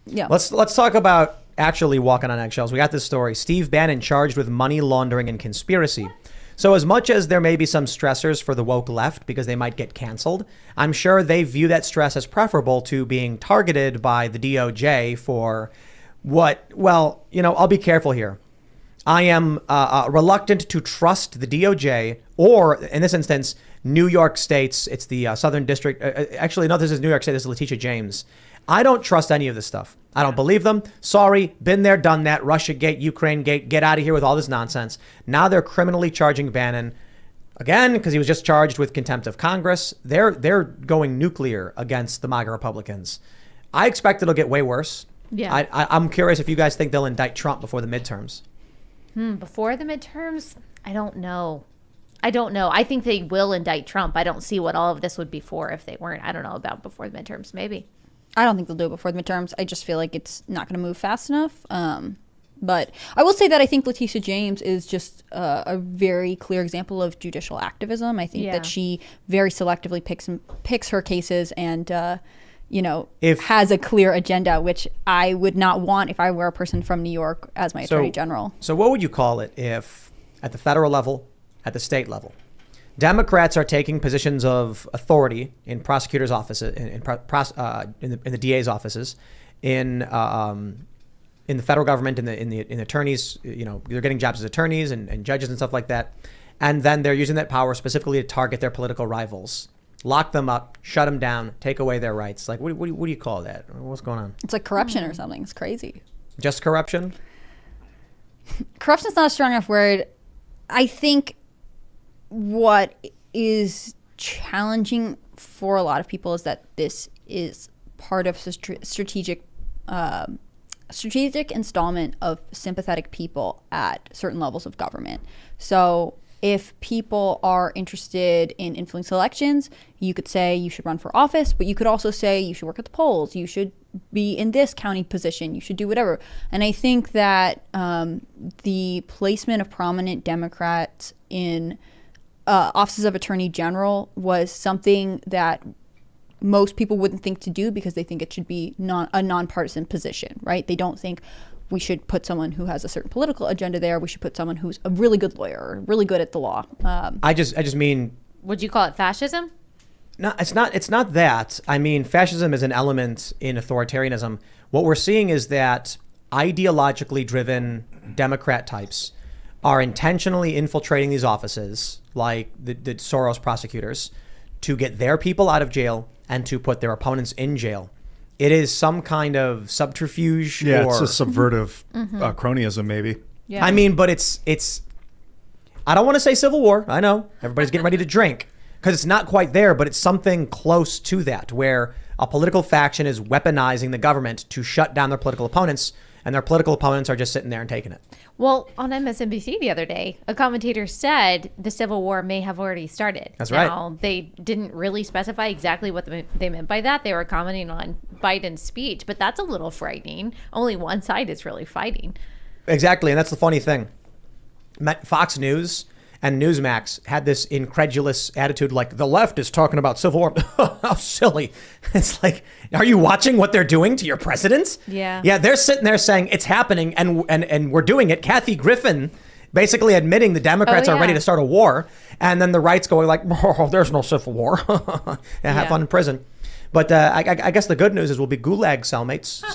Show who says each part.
Speaker 1: Yeah.
Speaker 2: Let's talk about actually walking on eggshells. We got this story. Steve Bannon charged with money laundering and conspiracy. So as much as there may be some stressors for the woke left because they might get canceled, I'm sure they view that stress as preferable to being targeted by the DOJ for what? Well, I'll be careful here. I am reluctant to trust the DOJ or, in this instance, New York State's. It's the Southern District. Actually, no, this is New York State. This is Letitia James. I don't trust any of this stuff. I don't believe them. Sorry, been there, done that. Russiagate, Ukraine gate. Get out of here with all this nonsense. Now they're criminally charging Bannon again because he was just charged with contempt of Congress. They're going nuclear against the MAGA Republicans. I expect it'll get way worse.
Speaker 3: Yeah.
Speaker 2: I'm curious if you guys think they'll indict Trump before the midterms.
Speaker 3: Before the midterms? I don't know. I think they will indict Trump. I don't see what all of this would be for if they weren't. I don't know about before the midterms. Maybe.
Speaker 1: I don't think they'll do it before the midterms. I just feel like it's not going to move fast enough. But I will say that I think Letitia James is just a very clear example of judicial activism. I think that she very selectively picks her cases and, has a clear agenda, which I would not want if I were a person from New York as my attorney general.
Speaker 2: So what would you call it if at the federal level, at the state level, Democrats are taking positions of authority in prosecutors' offices, in the DA's offices, in the federal government, in the attorneys. They're getting jobs as attorneys and judges and stuff like that, and then they're using that power specifically to target their political rivals, lock them up, shut them down, take away their rights. Like, what do you call that? What's going on?
Speaker 1: It's like corruption or something. It's crazy.
Speaker 2: Just corruption?
Speaker 1: Corruption's not a strong enough word. I think what is challenging for a lot of people is that this is part of strategic installment of sympathetic people at certain levels of government. So if people are interested in influencing elections, you could say you should run for office, but you could also say you should work at the polls, you should be in this county position, you should do whatever. And I think that the placement of prominent Democrats in offices of attorney general was something that most people wouldn't think to do because they think it should be a nonpartisan position, right? They don't think we should put someone who has a certain political agenda there. We should put someone who's a really good lawyer or really good at the law.
Speaker 2: I just mean.
Speaker 3: Would you call it fascism?
Speaker 2: No, it's not. It's not that. I mean, fascism is an element in authoritarianism. What we're seeing is that ideologically driven Democrat types are intentionally infiltrating these offices, like the Soros prosecutors, to get their people out of jail and to put their opponents in jail. It is some kind of subterfuge.
Speaker 4: Yeah, it's a subversive cronyism, maybe.
Speaker 3: Yeah.
Speaker 2: I mean, but it's. I don't want to say civil war. I know everybody's getting ready to drink because it's not quite there, but it's something close to that, where a political faction is weaponizing the government to shut down their political opponents, and their political opponents are just sitting there and taking it.
Speaker 3: Well, on MSNBC the other day, a commentator said the Civil War may have already started.
Speaker 2: That's right.
Speaker 3: Now, they didn't really specify exactly what they meant by that. They were commenting on Biden's speech, but that's a little frightening. Only one side is really fighting.
Speaker 2: Exactly, and that's the funny thing. Fox News and Newsmax had this incredulous attitude, like the left is talking about civil war. How silly. It's like, are you watching what they're doing to your president?
Speaker 3: Yeah.
Speaker 2: Yeah, they're sitting there saying it's happening and we're doing it. Kathy Griffin basically admitting the Democrats are ready to start a war. And then the right's going like, oh, there's no civil war. Have fun in prison. But I guess the good news is we'll be gulag cellmates. So.